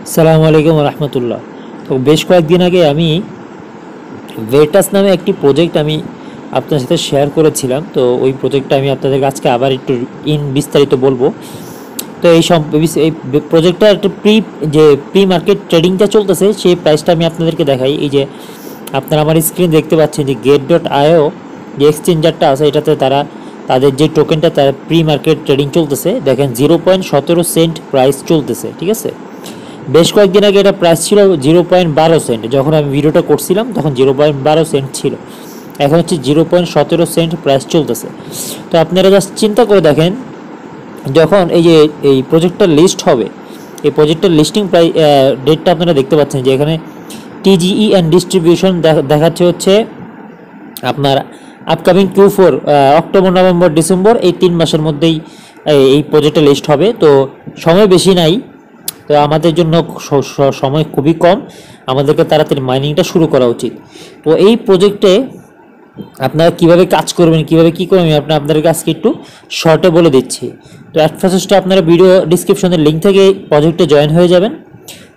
আসসালামু আলাইকুম রহমতুল্লাহ। তো বেশ কয়েকদিন আগে আমি ভেটাস নামে একটি প্রজেক্ট আমি আপনার সাথে শেয়ার করেছিলাম। তো ওই প্রজেক্টটা আমি আপনাদের আজকে আবার একটু বিস্তারিত বলবো। তো এই প্রজেক্টটা একটা প্রি মার্কেট ট্রেডিংটা চলতেছে, সেই প্রাইসটা আমি আপনাদেরকে দেখাই। এই যে আপনারা আমার স্ক্রিন দেখতে পাচ্ছেন যে get.io যে এক্সচেঞ্জারটা আছে, এটাতে তাদের যে টোকেনটা তার প্রি মার্কেট ট্রেডিং চলতেছে, দেখেন 0.17 সেন্ট প্রাইস চলতেছে। ঠিক আছে, বেশ কয়েকদিন আগে এটা প্রাইস ছিল 0.12 সেন্ট। যখন আমি ভিডিওটা করছিলাম তখন 0.12 সেন্ট ছিল, এখন হচ্ছে 0.17 সেন্ট প্রাইস চলতেছে। তো আপনারা জাস্ট চিন্তা করে দেখেন, যখন এই প্রজেক্টটা লিস্ট হবে, এই প্রজেক্টের লিস্টিং ডেটটা আপনারা দেখতে পাচ্ছেন যে এখানে টিজিই অ্যান্ড ডিস্ট্রিবিউশন দেখাচ্ছে হচ্ছে আপনার upcoming Q4 October November December এই 3 মাসের মধ্যেই এই প্রজেক্টটা লিস্ট হবে। তো সময় বেশি নাই, তো আমাদের জন্য সময় খুবই কম, আমাদেরকে তাড়াতাড়ি মাইনিংটা শুরু করা উচিত। তো এই প্রজেক্টে আপনারা কিভাবে কাজ করবেন, কিভাবে কি করবেন, আমি আপনাদেরকে আজকে একটু শর্টে বলে দিচ্ছি। তো অ্যাট ফার্স্টে আপনারা ভিডিও ডিসক্রিপশনের লিঙ্ক থেকে প্রজেক্টে জয়েন হয়ে যাবেন।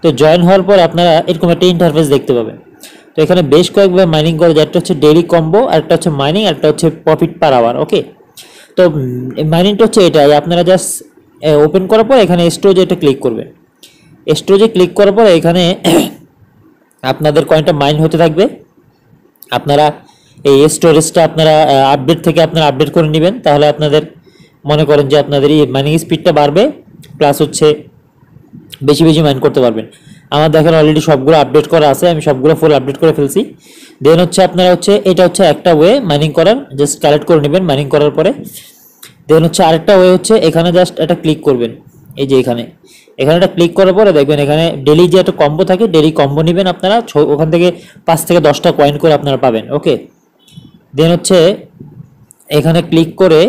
তো জয়েন হওয়ার পর আপনারা এরকম একটা ইন্টারফেস দেখতে পাবেন। তো এখানে বেশ কয়েকবার মাইনিং করা যায়, একটা হচ্ছে ডেইলি কম্বো, একটা হচ্ছে মাইনিং, একটা হচ্ছে প্রফিট পার আওয়ার। ওকে, তো মাইনিংটা হচ্ছে এটা, আপনারা জাস্ট ওপেন করার পর এখানে স্টোরেজে এটা ক্লিক করবেন। স্টোরেজে ক্লিক করার পর এখানে আপনাদের কয়েনটা মাইন হতে থাকবে। আপনারা এই স্টোরেজটা আপনারা আপডেট থেকে আপনারা আপডেট করে নেবেন, তাহলে আপনাদের মনে করেন যে আপনাদের এই মাইনিং স্পিডটা বাড়বে, প্লাস হচ্ছে বেশি বেশি মাইন করতে পারবেন। আমার দেখেন অলরেডি সবগুলো আপডেট করা আছে, আমি সবগুলো ফুল আপডেট করে ফেলছি। দেন হচ্ছে আপনারা এটা হচ্ছে একটা ওয়ে মাইনিং করার, জাস্ট কালেক্ট করে নেবেন মাইনিং করার পরে। দেন হচ্ছে আরেকটা ওয়ে হচ্ছে এখানে জাস্ট এটা ক্লিক করবেন। এই যে এখানে এটা ক্লিক করার পরে দেখবেন এখানে ডেলি যে একটা কম্বো থাকে, ডেলি কম্বো নেবেন আপনারা, ওখান থেকে 5 থেকে 10টা কয়েন করে আপনারা পাবেন। ওকে, দেন হচ্ছে এখানে ক্লিক করে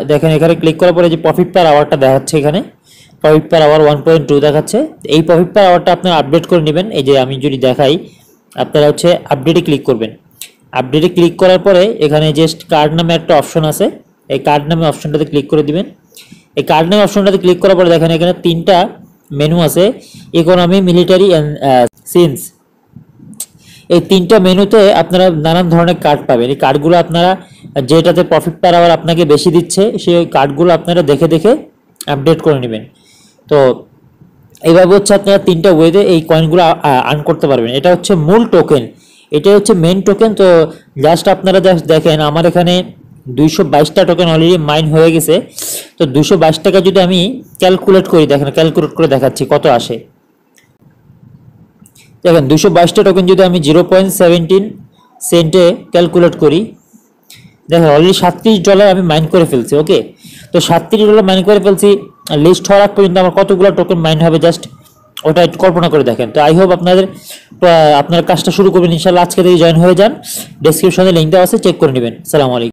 দেখেন এখানে ক্লিক করার পরে যে প্রফিট পার আওয়ারটা দেখাচ্ছে, এখানে প্রফিট পার আওয়ার 1.2 দেখাচ্ছে। এই প্রফিট পার আওয়ারটা আপনারা আপডেট করে নেবেন। এই যে আমি যদি দেখাই, আপনারা হচ্ছে আপডেটে ক্লিক করবেন। আপডেটে ক্লিক করার পরে এখানে জাস্ট কার্ড নামে একটা অপশন আছে, এই কার্ড নামে অপশনটাতে ক্লিক করে দিবেন। এই কার্ড নামে অপশনটাতে ক্লিক করার পরে দেখেন এখানে 3টা মেনু আছে, ইকোনমি, মিলিটারি অ্যান্ড সিনস। এই 3টা মেনুতে আপনারা নানান ধরনের কার্ড পাবেন। এই কার্ডগুলো আপনারা যেটাতে প্রফিট পার আওয়ার আপনাকে বেশি দিচ্ছে, সেই কার্ডগুলো আপনারা দেখে দেখে আপডেট করে নেবেন। তো এইভাবে হচ্ছে আপনারা 3টা ওয়েতে এই কয়েনগুলো আর্ন করতে পারবেন। এটা হচ্ছে মূল টোকেন, এটাই হচ্ছে মেন টোকেন। তো জাস্ট আপনারা জাস্ট দেখেন আমার এখানে 222টা টোকেন অলরেডি মাইন হয়ে গেছে। তো 222 টাকা যদি আমি ক্যালকুলেট করি, দেখেন ক্যালকুলেট করে দেখাচ্ছি কত আসে। দেখেন 222টা টোকেন যদি আমি $0.17 ক্যালকুলেট করি, দেখেন অলরেডি $37 আমি মাইন করে ফেলছি। ওকে, তো $37 মাইন করে ফেলছি, লিস্ট হওয়ার আগ পর্যন্ত আমার কতগুলো টোকেন মাইন হবে জাস্ট ওটা একটু কল্পনা করে দেখেন। তো আই হোপ আপনার কাজটা শুরু করবেন ইনশাল্লাহ। আজকে থেকে জয়েন হয়ে যান, ডেসক্রিপশনে লিঙ্ক দেওয়া আছে, চেক করে নেবেন। আসসালামু আলাইকুম।